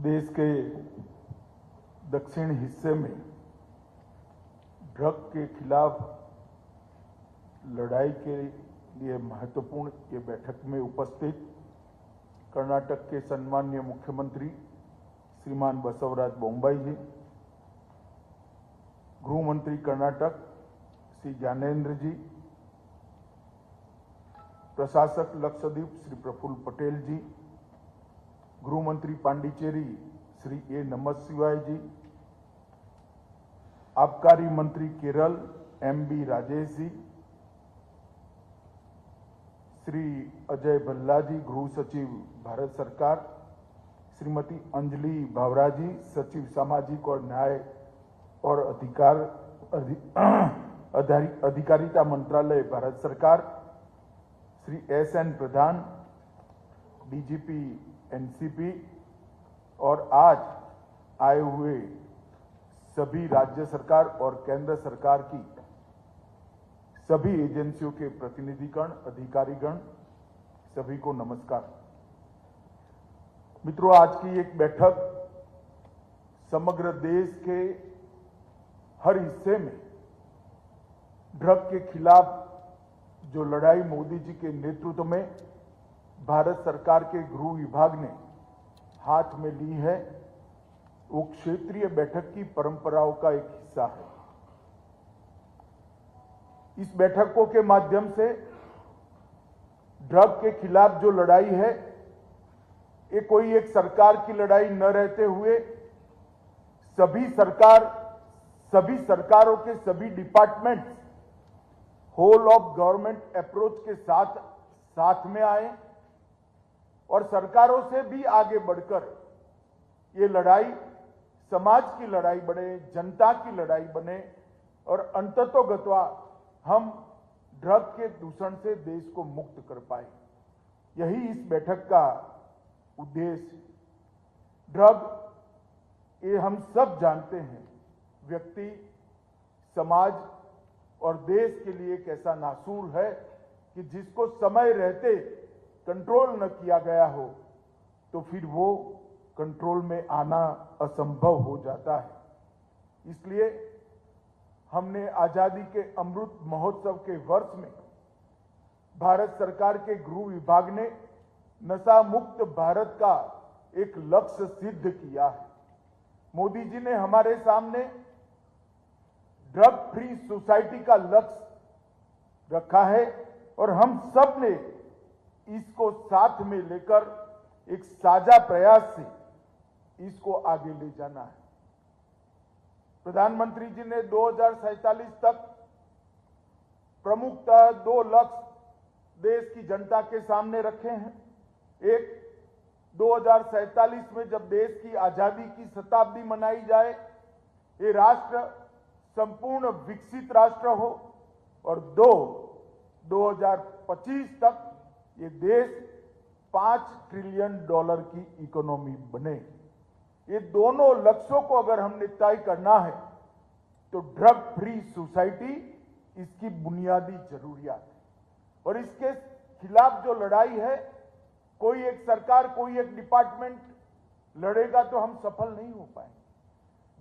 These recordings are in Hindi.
देश के दक्षिण हिस्से में ड्रग के खिलाफ लड़ाई के लिए महत्वपूर्ण ये बैठक में उपस्थित कर्नाटक के सम्माननीय मुख्यमंत्री श्रीमान बसवराज बोम्मई जी, गृह मंत्री कर्नाटक श्री ज्ञानेंद्र जी, प्रशासक लक्षद्वीप श्री प्रफुल्ल पटेल जी, गृह मंत्री पांडिचेरी श्री ए नमशिवाय जी, आबकारी मंत्री केरल एम.बी. राजेश जी, श्री अजय भल्ला जी, गृह सचिव भारत सरकार, श्रीमती अंजलि भावरा जी, सचिव सामाजिक और न्याय और अधिकारिता मंत्रालय भारत सरकार, श्री एस.एन. प्रधान डीजीपी एनसीपी और आज आए हुए सभी राज्य सरकार और केंद्र सरकार की सभी एजेंसियों के प्रतिनिधिगण, अधिकारीगण, सभी को नमस्कार। मित्रों, आज की एक बैठक समग्र देश के हर हिस्से में ड्रग के खिलाफ जो लड़ाई मोदी जी के नेतृत्व में भारत सरकार के गृह विभाग ने हाथ में ली है, वो क्षेत्रीय बैठक की परंपराओं का एक हिस्सा है। इस बैठकों के माध्यम से ड्रग के खिलाफ जो लड़ाई है, ये कोई एक सरकार की लड़ाई न रहते हुए सभी सरकारों के सभी departments whole of government approach के साथ में आए और सरकारों से भी आगे बढ़कर ये लड़ाई समाज की लड़ाई बने, जनता की लड़ाई बने और अंततोगत्वा हम ड्रग के दूषण से देश को मुक्त कर पाए। यही इस बैठक का उद्देश्य। ड्रग, ये हम सब जानते हैं, व्यक्ति, समाज और देश के लिए एक ऐसा नासूर है कि जिसको समय रहते कंट्रोल न किया गया हो तो फिर वो कंट्रोल में आना असंभव हो जाता है। इसलिए हमने आजादी के अमृत महोत्सव के वर्ष में भारत सरकार के गृह विभाग ने नशा मुक्त भारत का एक लक्ष्य सिद्ध किया है। मोदी जी ने हमारे सामने ड्रग फ्री सोसाइटी का लक्ष्य रखा है और हम सब ने इसको साथ में लेकर एक साझा प्रयास से इसको आगे ले जाना है। प्रधानमंत्री जी ने 2047 तक प्रमुखतः 2 लक्ष्य देश की जनता के सामने रखे हैं। एक, 2047 में जब देश की आजादी की शताब्दी मनाई जाए, ये राष्ट्र संपूर्ण विकसित राष्ट्र हो और 2025 तक ये देश $5 ट्रिलियन की इकोनॉमी बने। ये दोनों लक्ष्यों को अगर हमने तय करना है तो ड्रग फ्री सोसाइटी इसकी बुनियादी जरूरियात है। और इसके खिलाफ जो लड़ाई है, कोई एक सरकार, कोई एक डिपार्टमेंट लड़ेगा तो हम सफल नहीं हो पाएंगे।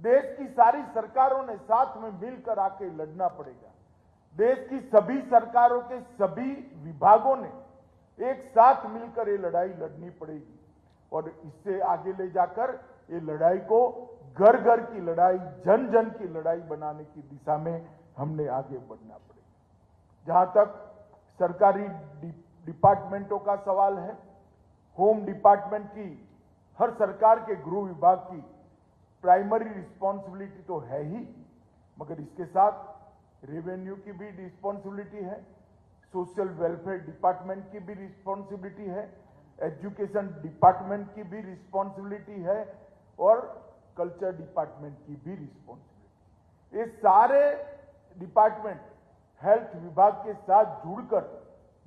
देश की सारी सरकारों ने साथ में मिलकर आके लड़ना पड़ेगा। देश की सभी सरकारों के सभी विभागों ने एक साथ मिलकर ये लड़ाई लड़नी पड़ेगी और इससे आगे ले जाकर ये लड़ाई को घर घर की लड़ाई, जन जन की लड़ाई बनाने की दिशा में हमने आगे बढ़ना पड़ेगा। जहां तक सरकारी डिपार्टमेंटों का सवाल है, होम डिपार्टमेंट की, हर सरकार के गृह विभाग की प्राइमरी रिस्पॉन्सिबिलिटी तो है ही, मगर इसके साथ रेवेन्यू की भी रिस्पॉन्सिबिलिटी है, सोशल वेलफेयर डिपार्टमेंट की भी रिस्पॉन्सिबिलिटी है, एजुकेशन डिपार्टमेंट की भी रिस्पॉन्सिबिलिटी है और कल्चर डिपार्टमेंट की भी रिस्पॉन्सिबिलिटी। ये सारे डिपार्टमेंट हेल्थ विभाग के साथ जुड़कर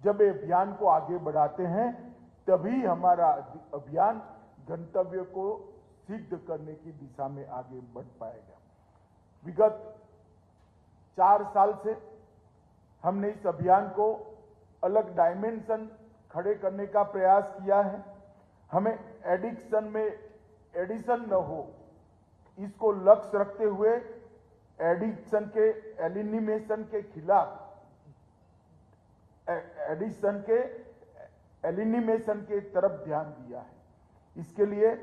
जब ये अभियान को आगे बढ़ाते हैं, तभी हमारा अभियान गंतव्य को सिद्ध करने की दिशा में आगे बढ़ पाएगा। विगत 4 साल से हमने इस अभियान को अलग डायमेंशन खड़े करने का प्रयास किया है। हमें एडिक्शन में एडिशन न हो, इसको लक्ष्य रखते हुए एडिक्शन के एलिमिनेशन के खिलाफ एडिशन के एलिमिनेशन के तरफ ध्यान दिया है। इसके लिए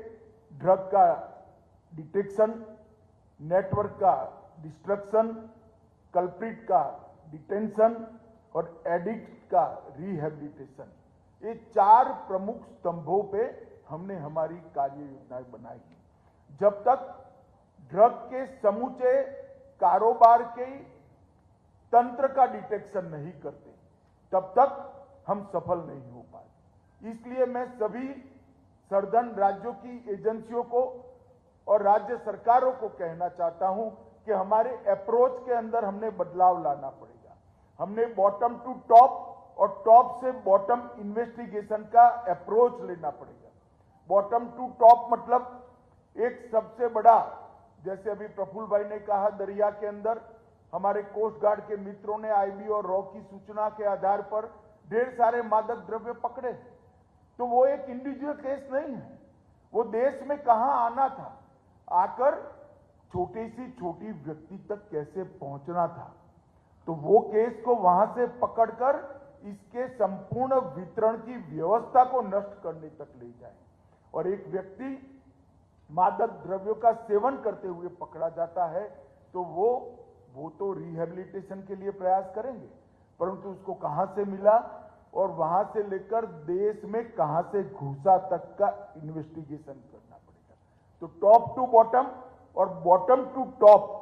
ड्रग का डिटेक्शन, नेटवर्क का डिस्ट्रक्शन, कल्प्रिट का डिटेंशन और एडिक्ट का रिहेबिलिटेशन, ये 4 प्रमुख स्तंभों पे हमने हमारी कार्य योजनाएं बनाई। जब तक ड्रग के समूचे कारोबार के तंत्र का डिटेक्शन नहीं करते, तब तक हम सफल नहीं हो पाए। इसलिए मैं सभी सर्दन राज्यों की एजेंसियों को और राज्य सरकारों को कहना चाहता हूं कि हमारे अप्रोच के अंदर हमने बदलाव लाना पड़ेगा। हमने बॉटम टू टॉप और टॉप से बॉटम इन्वेस्टिगेशन का अप्रोच लेना पड़ेगा। बॉटम टू टॉप मतलब एक सबसे बड़ा, जैसे अभी प्रफुल्ल भाई ने कहा, दरिया के अंदर हमारे कोस्ट गार्ड के मित्रों ने आईबी और रॉ की सूचना के आधार पर ढेर सारे मादक द्रव्य पकड़े। तो वो एक इंडिविजुअल केस नहीं है, वो देश में कहां आना था, आकर छोटी सी छोटी व्यक्ति तक कैसे पहुंचना था, तो वो केस को वहां से पकड़कर इसके संपूर्ण वितरण की व्यवस्था को नष्ट करने तक ले जाए। और एक व्यक्ति मादक द्रव्यों का सेवन करते हुए पकड़ा जाता है तो वो तो रिहेबिलिटेशन के लिए प्रयास करेंगे, परंतु उसको कहां से मिला और वहां से लेकर देश में कहां से घुसा तक का इन्वेस्टिगेशन करना पड़ेगा। तो टॉप टू बॉटम और बॉटम टू टॉप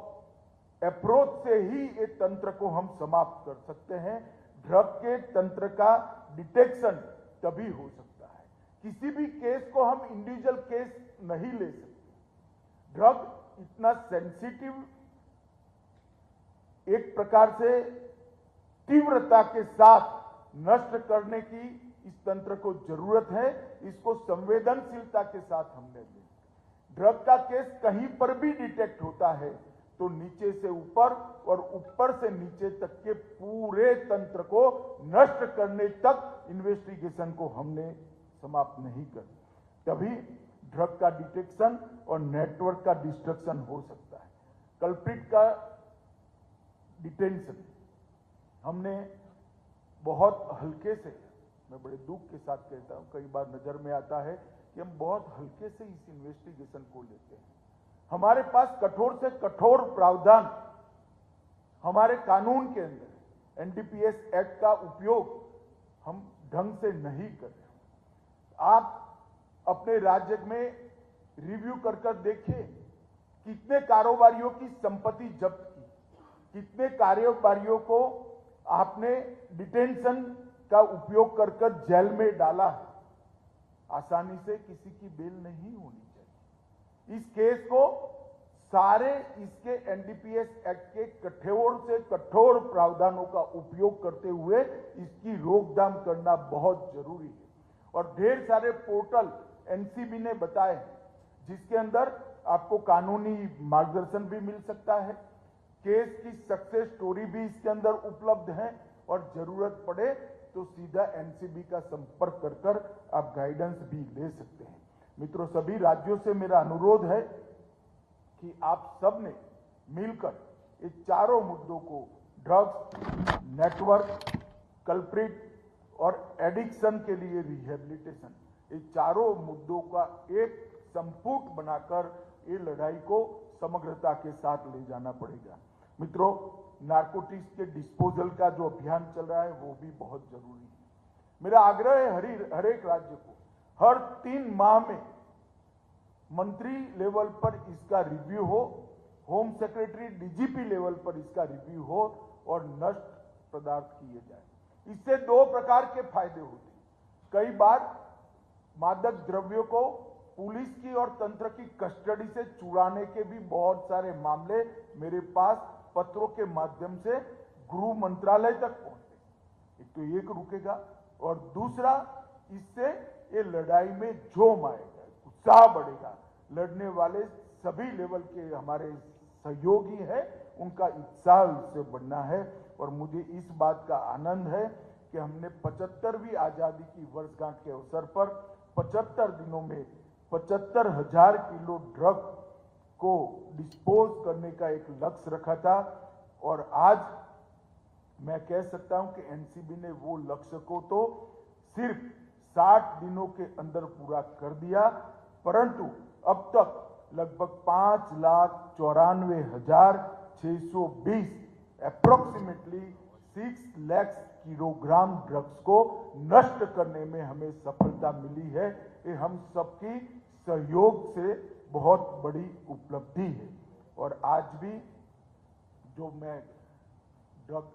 अप्रोच से ही ये तंत्र को हम समाप्त कर सकते हैं। ड्रग के तंत्र का डिटेक्शन तभी हो सकता है। किसी भी केस को हम इंडिविजुअल केस नहीं ले सकते। ड्रग इतना सेंसिटिव, एक प्रकार से तीव्रता के साथ नष्ट करने की इस तंत्र को जरूरत है। इसको संवेदनशीलता के साथ हमने लिया। ड्रग का केस कहीं पर भी डिटेक्ट होता है तो नीचे से ऊपर और ऊपर से नीचे तक के पूरे तंत्र को नष्ट करने तक इन्वेस्टिगेशन को हमने समाप्त नहीं कर, तभी ड्रग का डिटेक्शन और नेटवर्क का डिस्ट्रक्शन हो सकता है। कल्प्रिट का डिटेंशन हमने बहुत हल्के से, मैं बड़े दुख के साथ कहता हूं, कई बार नजर में आता है कि हम बहुत हल्के से इस इन्वेस्टिगेशन को लेते हैं। हमारे पास कठोर से कठोर प्रावधान हमारे कानून के अंदर, एनडीपीएस एक्ट का उपयोग हम ढंग से नहीं कर रहे। आप अपने राज्य में रिव्यू कर देखिए, कितने कारोबारियों की संपत्ति जब्त की, कितने कारोबारियों को आपने डिटेंशन का उपयोग कर जेल में डाला है। आसानी से किसी की बेल नहीं होनी चाहिए। इस केस को सारे इसके एनडीपीएस एक्ट के कठोर से कठोर प्रावधानों का उपयोग करते हुए इसकी रोकथाम करना बहुत जरूरी है। और ढेर सारे पोर्टल एनसीबी ने बताए जिसके अंदर आपको कानूनी मार्गदर्शन भी मिल सकता है, केस की सक्सेस स्टोरी भी इसके अंदर उपलब्ध है और जरूरत पड़े तो सीधा एनसीबी का संपर्क कर आप गाइडेंस भी ले सकते हैं। मित्रों, सभी राज्यों से मेरा अनुरोध है कि आप सब ने मिलकर ये चारों मुद्दों को, ड्रग्स, नेटवर्क, कल्प्रिट और एडिक्शन के लिए रिहेबिलिटेशन, ये चारों मुद्दों का एक संपुट बनाकर ये लड़ाई को समग्रता के साथ ले जाना पड़ेगा। मित्रों, नारकोटिक्स के डिस्पोजल का जो अभियान चल रहा है वो भी बहुत जरूरी है। मेरा आग्रह है हर एक राज्य को हर 3 माह में मंत्री लेवल पर इसका रिव्यू हो, होम सेक्रेटरी डीजीपी लेवल पर इसका रिव्यू हो और नष्ट पदार्थ किए जाए। इससे 2 प्रकार के फायदे होते हैं। कई बार मादक द्रव्यों को पुलिस की और तंत्र की कस्टडी से चुराने के भी बहुत सारे मामले मेरे पास पत्रों के माध्यम से गृह मंत्रालय तक पहुंचते। एक तो एक रुकेगा और दूसरा, इससे ये लड़ाई में जोम आएगा, उत्साह बढ़ेगा। लड़ने वाले सभी लेवल के हमारे सहयोगी हैं, उनका उत्साह इससे बढ़ना है। और मुझे इस बात का आनंद है कि हमने 75वीं आजादी की वर्षगांठ के अवसर पर 75 दिनों में 75,000 किलो ड्रग को डिस्पोज करने का एक लक्ष्य रखा था और आज मैं कह सकता हूं कि एनसीबी ने वो लक्ष्य को तो सिर्फ 60 दिनों के अंदर पूरा कर दिया, परंतु अब तक लगभग 5,94,620 अप्रोक्सीमेटली 6 लाख किलोग्राम ड्रग्स को नष्ट करने में हमें सफलता मिली है। ये हम सबकी सहयोग से बहुत बड़ी उपलब्धि है। और आज भी जो मैं ड्रग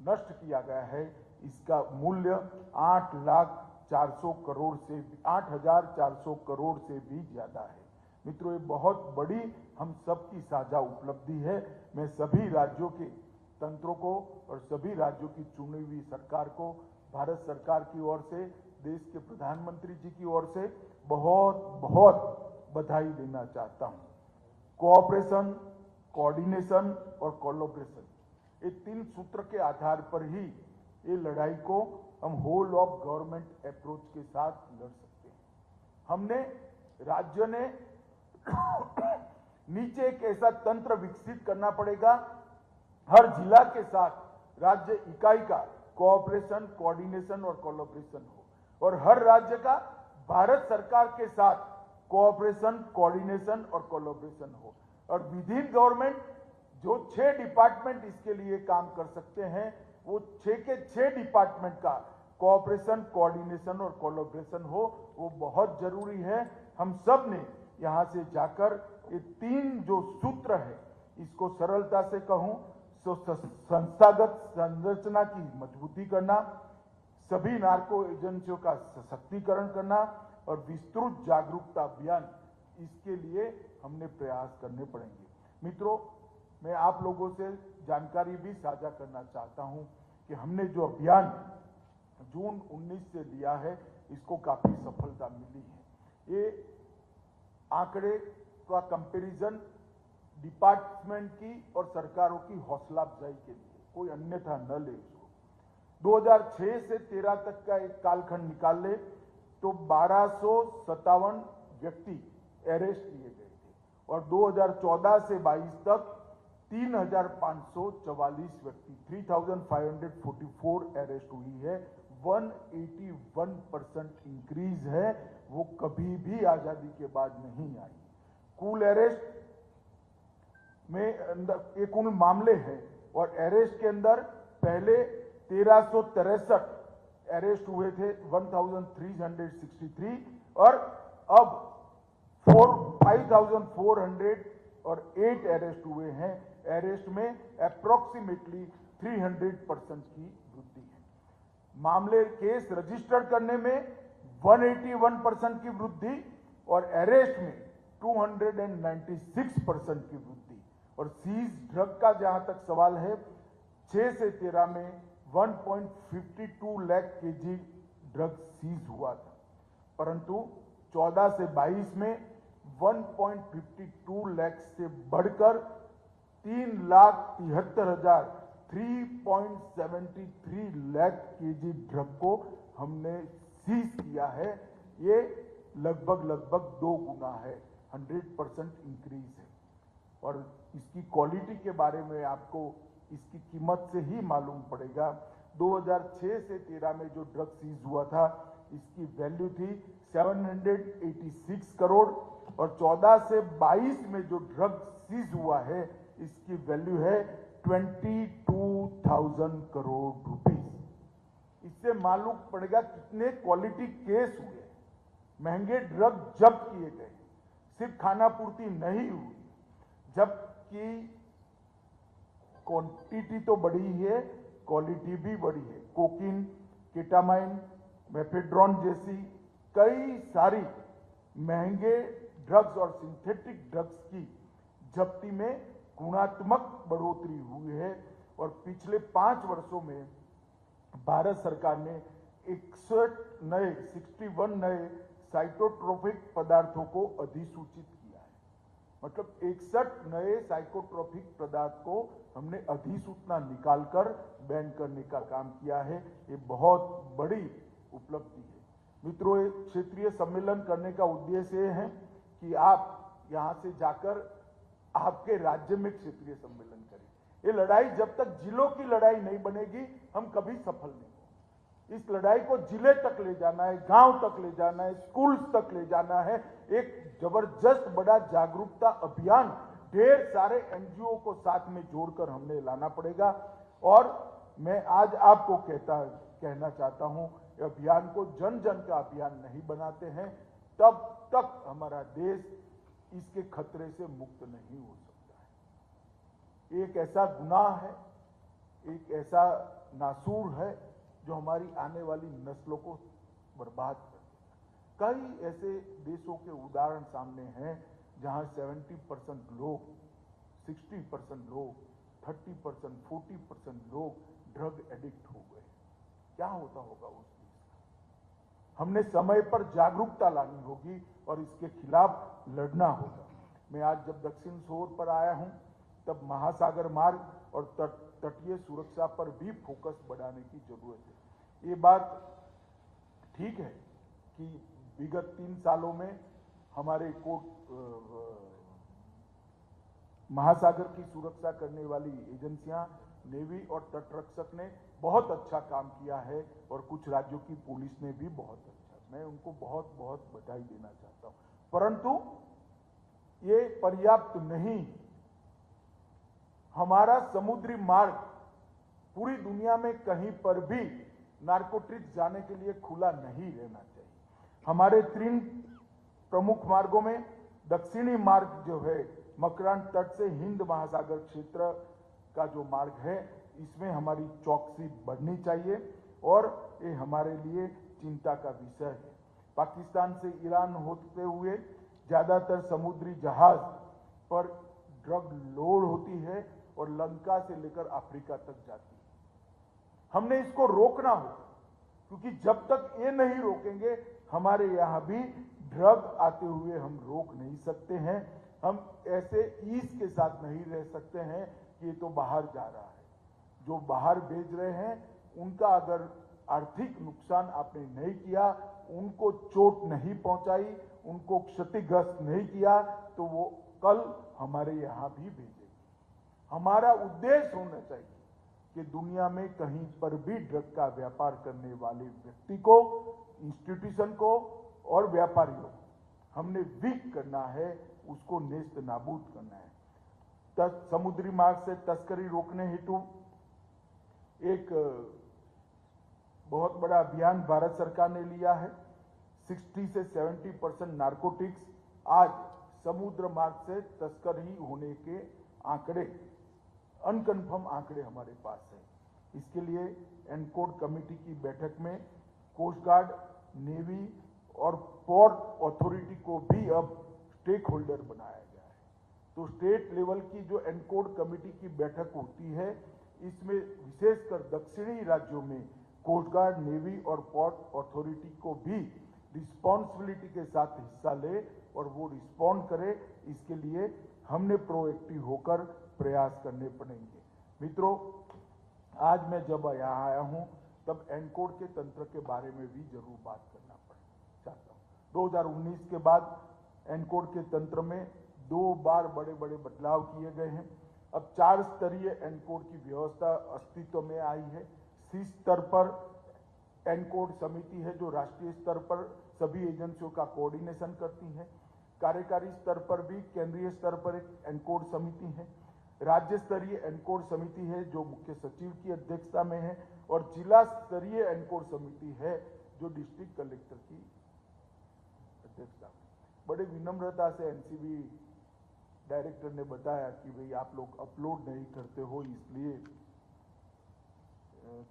नष्ट किया गया है इसका मूल्य 8,400 करोड़ से 8,400 करोड़ से भी ज्यादा है। मित्रों, ये बहुत बड़ी हम सबकी साझा उपलब्धि है। मैं सभी राज्यों के तंत्रों को और सभी राज्यों की चुनी हुई सरकार को, भारत सरकार की ओर से, देश के प्रधानमंत्री जी की ओर से बहुत बहुत बधाई देना चाहता हूं। कोऑपरेशन, कोऑर्डिनेशन और कोलैबोरेशन, ये 3 सूत्र के आधार पर ही ये लड़ाई को हम होल ऑफ गवर्नमेंट अप्रोच के साथ लड़ सकते हैं। हमने, राज्य ने नीचे एक ऐसा तंत्र विकसित करना पड़ेगा, हर जिला के साथ राज्य इकाई का कोऑपरेशन, कोऑर्डिनेशन और कोलैबोरेशन हो, और हर राज्य का भारत सरकार के साथ कोऑपरेशन, कोऑर्डिनेशन और कोलैबोरेशन हो। और विद इन गवर्नमेंट जो 6 डिपार्टमेंट इसके लिए काम कर सकते हैं, वो 6 के 6 डिपार्टमेंट का कोऑपरेशन, कोऑर्डिनेशन और कोलैबोरेशन हो, वो बहुत जरूरी है। हम सब ने यहां से जाकर ये 3 जो सूत्र है, इसको सरलता से कहूं तो संस्थागत संरचना की मजबूती करना, सभी नार्को एजेंसियों का सशक्तिकरण करना और विस्तृत जागरूकता अभियान, इसके लिए हमने प्रयास करने पड़ेंगे। मित्रों, मैं आप लोगों से जानकारी भी साझा करना चाहता हूं कि हमने जो अभियान जून 19 से लिया है, इसको काफी सफलता मिली है। ये आंकड़े का कंपैरिजन डिपार्टमेंट की और सरकारों की हौसला अफजाई के लिए, कोई अन्यथा न ले इसको। 2006 से 13 तक का एक कालखंड निकाल ले तो 1257 व्यक्ति अरेस्ट किए गए थे और 2014 से 22 तक 3,544 व्यक्ति 3,544 अरेस्ट हुई है। 181% इंक्रीज है, वो कभी भी आजादी के बाद नहीं आई। कुल अरेस्ट में अंदर कुल मामले हैं और अरेस्ट के अंदर पहले 1363 अरेस्ट हुए थे, 1363, और अब 5,408 अरेस्ट हुए हैं। अरेस्ट में अप्रोक्सीमेटली 300% की वृद्धि है। मामले, केस रजिस्टर करने में 181% की वृद्धि और अरेस्ट में 296% की वृद्धि। और सीज ड्रग का जहां तक सवाल है, 6 से 13 में 1.52 लाख केजी ड्रग सीज हुआ था, परंतु 14 से 22 में 1.52 लाख से बढ़कर 3,73,373 लाख केजी ड्रग को हमने सीज किया है। ये लगभग 2 गुना है, 100% इंक्रीज है। और इसकी क्वालिटी के बारे में आपको इसकी कीमत से ही मालूम पड़ेगा। 2006 से 13 में जो ड्रग सीज हुआ था, इसकी वैल्यू थी 786 करोड़ और 14 से 22 में जो ड्रग सीज हुआ है, इसकी वैल्यू है 22,000 करोड़ रुपीस। इससे मालूम पड़ेगा कितने क्वालिटी केस हुए, महंगे ड्रग जब्त किए गए, सिर्फ खाना पूर्ति नहीं हुई, जबकि क्वांटिटी तो बड़ी है, क्वालिटी भी बड़ी है। कोकीन, केटामाइन, मेफेड्रॉन जैसी कई सारी महंगे ड्रग्स और सिंथेटिक ड्रग्स की जब्ती में गुणात्मक बढ़ोतरी हुई है। और पिछले 5 वर्षों में भारत सरकार ने 61 नए साइटोट्रोपिक पदार्थों को अधिसूचित किया है। मतलब 61 नए साइकोट्रोपिक पदार्थ को हमने अधिसूचना निकालकर बैन करने का काम किया है। ये बहुत बड़ी उपलब्धि है। मित्रों, ये क्षेत्रीय सम्मेलन करने का उद्देश्य ये है कि आप यहां से जाकर आपके राज्य में क्षेत्रीय सम्मेलन करें। ये लड़ाई जब तक जिलों की लड़ाई नहीं बनेगी, हम कभी सफल नहीं होंगे। इस लड़ाई को जिले तक ले जाना है, गांव तक ले जाना है, स्कूल्स तक ले जाना है। एक जबरदस्त बड़ा जागरूकता अभियान ढेर सारे एनजीओ को साथ में जोड़कर हमने लाना पड़ेगा। और मैं आज आपको कहना चाहता हूं, अभियान को जन जन का अभियान नहीं बनाते हैं, तब तक हमारा देश इसके खतरे से मुक्त नहीं हो सकता है। एक ऐसा गुनाह है, एक ऐसा नासूर है जो हमारी आने वाली नस्लों को बर्बाद कर देगा। कई ऐसे देशों के उदाहरण सामने हैं जहां 70% लोग, 60% लोग, 30%, 40% लोग ड्रग एडिक्ट हो गए। क्या होता होगा उस देश का? हमने समय पर जागरूकता लानी होगी और इसके खिलाफ लड़ना होगा। मैं आज जब दक्षिण छोर पर आया हूं, तब महासागर मार्ग और तटीय सुरक्षा पर भी फोकस बढ़ाने की जरूरत है। ये बात ठीक है कि विगत 3 सालों में हमारे महासागर की सुरक्षा करने वाली एजेंसियां, नेवी और तटरक्षक ने बहुत अच्छा काम किया है और कुछ राज्यों की पुलिस ने भी बहुत अच्छा। मैं उनको बहुत बहुत बधाई देना चाहता हूं, परंतु ये पर्याप्त नहीं। हमारा समुद्री मार्ग पूरी दुनिया में कहीं पर भी नार्कोटिक्स जाने के लिए खुला नहीं रहना चाहिए। हमारे 3 प्रमुख मार्गों में दक्षिणी मार्ग जो है, मकरान तट से हिंद महासागर क्षेत्र का जो मार्ग है, इसमें हमारी चौकसी बढ़नी चाहिए और ये हमारे लिए चिंता का विषय है। पाकिस्तान से ईरान होते हुए ज्यादातर समुद्री जहाज पर ड्रग लोड होती है और लंका से लेकर अफ्रीका तक जाती है। हमने इसको रोकना होगा, क्योंकि जब तक ये नहीं रोकेंगे, हमारे यहां भी ड्रग आते हुए हम रोक नहीं सकते हैं। हम ऐसे ईज के साथ नहीं रह सकते हैं कि ये तो बाहर जा रहा है। जो बाहर भेज रहे हैं, उनका अगर आर्थिक नुकसान आपने नहीं किया, उनको चोट नहीं पहुंचाई, उनको क्षतिग्रस्त नहीं किया, तो वो कल हमारे यहां भी भेजेगी। हमारा उद्देश्य होना चाहिए कि दुनिया में कहीं पर भी ड्रग का व्यापार करने वाले व्यक्ति को, इंस्टीट्यूशन को और व्यापारियों को हमने वीक करना है, उसको नेस्त नाबूद करना है। समुद्री मार्ग से तस्करी रोकने हेतु एक बहुत बड़ा अभियान भारत सरकार ने लिया है। 60 से 70% नार्कोटिक्स आज समुद्र मार्ग से तस्करी होने के आंकड़े, अनकन्फर्म आंकड़े हमारे पास है। इसके लिए एनकोड कमेटी की बैठक में कोस्ट गार्ड, नेवी और पोर्ट अथॉरिटी को भी अब स्टेक होल्डर बनाया गया है। तो स्टेट लेवल की जो एनकोड कमेटी की बैठक होती है, इसमें विशेषकर दक्षिणी राज्यों में कोस्ट गार्ड, नेवी और पोर्ट अथॉरिटी को भी रिस्पॉन्सिबिलिटी के साथ हिस्सा ले और वो रिस्पॉन्ड करे। इसके लिए हमने प्रोएक्टिव होकर प्रयास करने पड़ेंगे। मित्रों, आज मैं जब यहाँ आया हूँ, तब एनकोड के तंत्र के बारे में भी जरूर बात करना चाहता हूँ। 2019 के बाद एनकोड के तंत्र में 2 बार बड़े बड़े बदलाव किए गए हैं। अब 4 स्तरीय एनकोड की व्यवस्था अस्तित्व में आई है। सी स्तर पर एनकोड समिति है जो राष्ट्रीय स्तर पर सभी एजेंसियों का कोऑर्डिनेशन करती है। कार्यकारी स्तर पर भी केंद्रीय स्तर पर एक एनकोड समिति है। राज्य स्तरीय एनकोड समिति है जो मुख्य सचिव की अध्यक्षता में है, और जिला स्तरीय एनकोड समिति है जो डिस्ट्रिक्ट कलेक्टर की अध्यक्षता में। बड़े विनम्रता से एनसीबी डायरेक्टर ने बताया कि भाई आप लोग अपलोड नहीं करते हो, इसलिए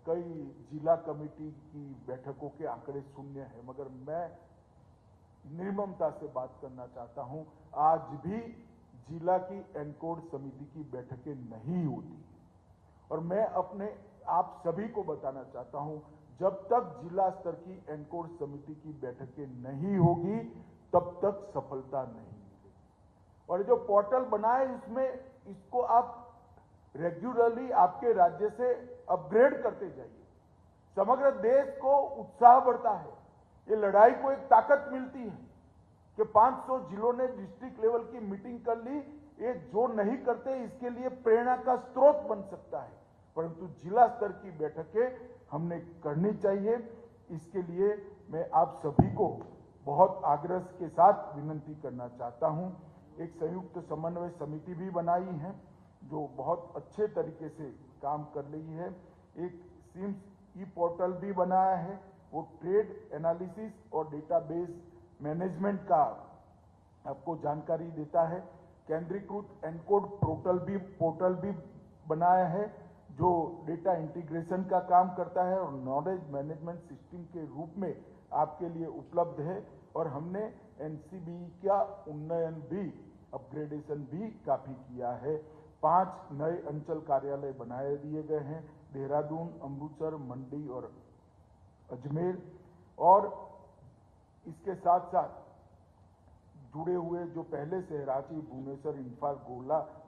कई जिला कमेटी की बैठकों के आंकड़े शून्य है। मगर मैं निर्ममता से बात करना चाहता हूं, आज भी जिला की एनकोड समिति की बैठकें नहीं होती, और मैं अपने आप सभी को बताना चाहता हूं, जब तक जिला स्तर की एनकोड समिति की बैठकें नहीं होगी, तब तक सफलता नहीं मिलेगी। और जो पोर्टल बना है, इसमें इसको आप रेगुलरली आपके राज्य से अपग्रेड करते जाइए। समग्र देश को उत्साह बढ़ता है ये लड़ाई को एक ताकत मिलती है कि 500 जिलों ने डिस्ट्रिक्ट लेवल की मीटिंग कर ली। ये जो नहीं करते इसके लिए प्रेरणा का स्रोत बन सकता है, परंतु जिला स्तर की बैठकें हमने करनी चाहिए। इसके लिए मैं आप सभी को बहुत आग्रह के साथ विनती करना चाहता हूं। एक संयुक्त समन्वय समिति भी बनाई है जो बहुत अच्छे तरीके से काम कर रही है। एक सिम्स ई पोर्टल भी बनाया है, वो ट्रेड एनालिसिस और डेटाबेस मैनेजमेंट का आपको जानकारी देता है। केंद्रीकृत एनकोड पोर्टल भी बनाया है जो डेटा इंटीग्रेशन का काम करता है और नॉलेज मैनेजमेंट सिस्टम के रूप में आपके लिए उपलब्ध है। और हमने एनसीबी का उन्नयन भी, अपग्रेडेशन भी काफी किया है। 5 नए अंचल कार्यालय बनाए दिए गए हैं, देहरादून, अमृतसर, मंडी और अजमेर। और इसके साथ साथ जुड़े हुए जो पहले से रांची, भुवनेश्वर, इम्फाल,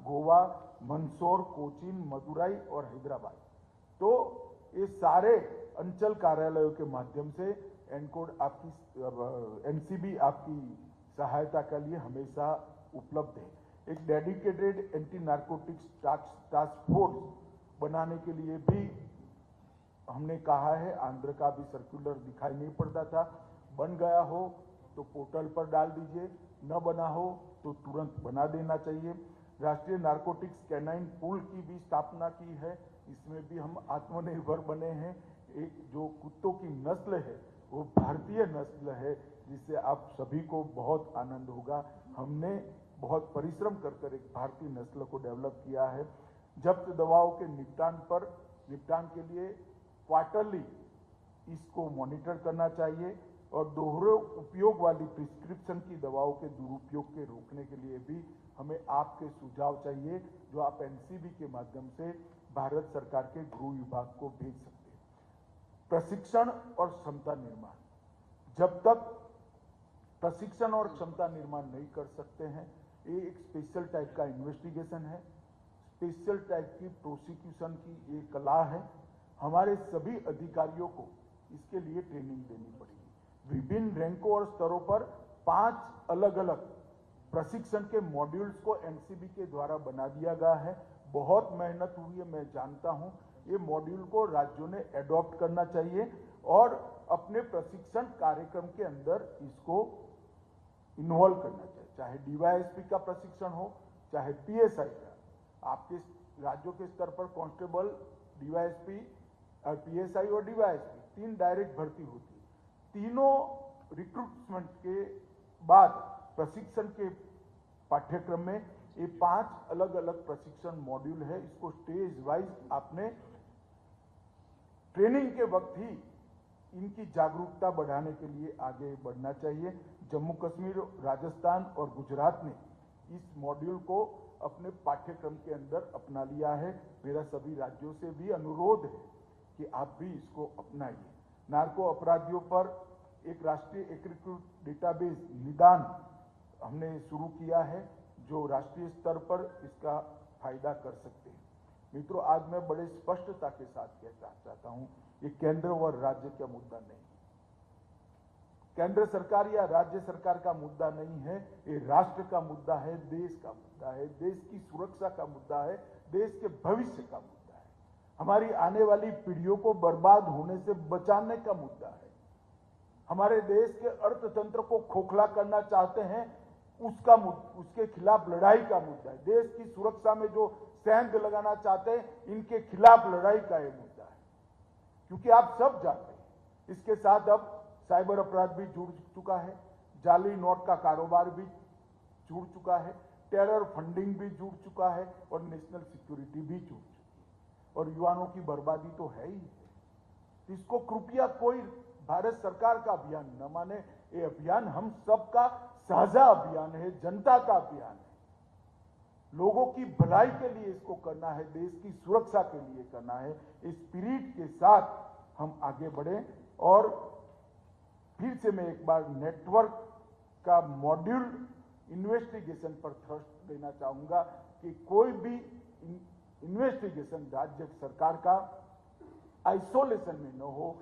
गोवा, मंदसौर, कोचीन, मदुरई और हैदराबाद, तो ये सारे अंचल कार्यालयों के माध्यम से एनकोड आपकी एनसीबी आपकी सहायता के लिए हमेशा उपलब्ध है। एक dedicated anti narcotics task force बनाने के लिए भी हमने कहा है। आंध्र का भी सर्कुलर दिखाई नहीं पड़ता था, बन गया हो तो पोर्टल पर डाल दीजिए, न बना हो तो तुरंत बना देना चाहिए। राष्ट्रीय नार्कोटिक्स कैनाइन पूल की भी स्थापना की है, इसमें भी हम आत्मनिर्भर बने हैं। एक जो कुत्तों की नस्ल है वो भारतीय नस्ल है, जिससे आप सभी को बहुत आनंद होगा। हमने बहुत परिश्रम कर एक भारतीय नस्ल को डेवलप किया है। जब्त दवाओं के निपटान के लिए क्वार्टरली इसको मॉनिटर करना चाहिए और दोहरे उपयोग वाली प्रिस्क्रिप्शन की दवाओं के दुरुपयोग के रोकने के लिए भी हमें आपके सुझाव चाहिए, जो आप एनसीबी के माध्यम से भारत सरकार के गृह विभाग को भेज सकते हैं। प्रशिक्षण और क्षमता निर्माण, जब तक प्रशिक्षण और क्षमता निर्माण नहीं कर सकते हैं, ये एक स्पेशल टाइप का इन्वेस्टिगेशन है, स्पेशल टाइप की प्रोसिक्यूशन की ये कला है। हमारे सभी अधिकारियों को इसके लिए ट्रेनिंग देनी पड़ेगी। विभिन्न रैंकों और स्तरों पर 5 अलग अलग प्रशिक्षण के मॉड्यूल्स को एनसीबी के द्वारा बना दिया गया है। बहुत मेहनत हुई है, मैं जानता हूं। ये मॉड्यूल को राज्यों ने एडॉप्ट करना चाहिए और अपने प्रशिक्षण कार्यक्रम के अंदर इसको इन्वॉल्व करना चाहिए। चाहे डीवाईएसपी का प्रशिक्षण हो, चाहे पीएसआई का। आपके राज्यों के स्तर पर कांस्टेबल, डीवाईएसपी, पीएसआई और डीवाईएसपी 3 डायरेक्ट भर्ती होती है। तीनों रिक्रूटमेंट के बाद प्रशिक्षण के पाठ्यक्रम में ये 5 अलग अलग प्रशिक्षण मॉड्यूल है। इसको स्टेज वाइज आपने ट्रेनिंग के वक्त ही इनकी जागरूकता बढ़ाने के लिए आगे बढ़ना चाहिए। जम्मू कश्मीर, राजस्थान और गुजरात ने इस मॉड्यूल को अपने पाठ्यक्रम के अंदर अपना लिया है। मेरा सभी राज्यों से भी अनुरोध है कि आप भी इसको अपनाइए। नार्को अपराधियों पर एक राष्ट्रीय एकीकृत डेटाबेस निदान हमने शुरू किया है, जो राष्ट्रीय स्तर पर इसका फायदा कर सकते हैं। मित्रों, आज मैं बड़े स्पष्टता के साथ कहना चाहता हूं, ये केंद्र और राज्य का मुद्दा नहीं, केंद्र सरकार या राज्य सरकार का मुद्दा नहीं है, ये राष्ट्र का मुद्दा है, देश का मुद्दा है, देश की सुरक्षा का मुद्दा है, देश के भविष्य का मुद्दा है, हमारी आने वाली पीढ़ियों को बर्बाद होने से बचाने का मुद्दा है। हमारे देश के अर्थतंत्र को खोखला करना चाहते हैं, उसके खिलाफ लड़ाई का मुद्दा है। देश की सुरक्षा में जो सेंध लगाना चाहते हैं, इनके खिलाफ लड़ाई का ये मुद्दा है। क्योंकि आप सब जानते हैं, इसके साथ अब साइबर अपराध भी जुड़ चुका है, जाली नोट का कारोबार भी जुड़ चुका है, टेरर फंडिंग भी जुड़ चुका है और नेशनल सिक्योरिटी भी जुड़ चुकी है। और युवाओं की बर्बादी तो है ही है। इसको कृपया कोई भारत सरकार का अभियान न माने, ये अभियान हम सबका साझा अभियान है, जनता का अभियान है। लोगों की भलाई के लिए इसको करना है, देश की सुरक्षा के लिए करना है। इस स्पिरिट के साथ हम आगे बढ़ें। और फिर से मैं एक बार नेटवर्क का मॉड्यूल इन्वेस्टिगेशन पर थ्रस्ट देना चाहूंगा कि कोई भी इन्वेस्टिगेशन राज्य सरकार का आइसोलेशन में न हो,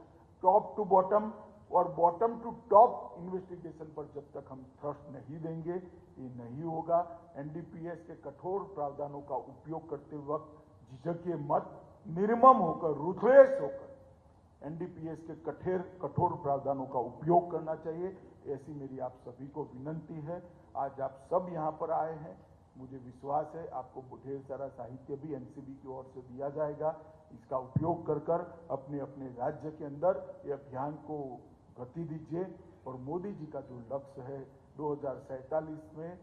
टॉप टू बॉटम और बॉटम टू टॉप इन्वेस्टिगेशन पर जब तक हम थ्रस्ट नहीं देंगे ये नहीं होगा। एनडीपीएस के कठोर प्रावधानों का उपयोग करते वक्त झिझकिए मत, निर्मम होकर, रूथलेस होकर एनडीपीएस के कठोर प्रावधानों का उपयोग करना चाहिए, ऐसी मेरी आप सभी को विनंती है। आज आप सब यहाँ पर आए हैं, मुझे विश्वास है आपको ढेर सारा साहित्य भी एनसीबी की ओर से दिया जाएगा। इसका उपयोग कर अपने अपने राज्य के अंदर ये अभियान को गति दीजिए और मोदी जी का जो लक्ष्य है 2047 में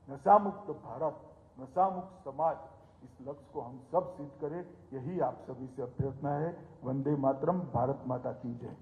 नशा मुक्त भारत, नशा मुक्त समाज, इस लक्ष्य को हम सब सिद्ध करें, यही आप सभी से अभ्यर्थना है। वंदे मातरम, भारत माता की जय।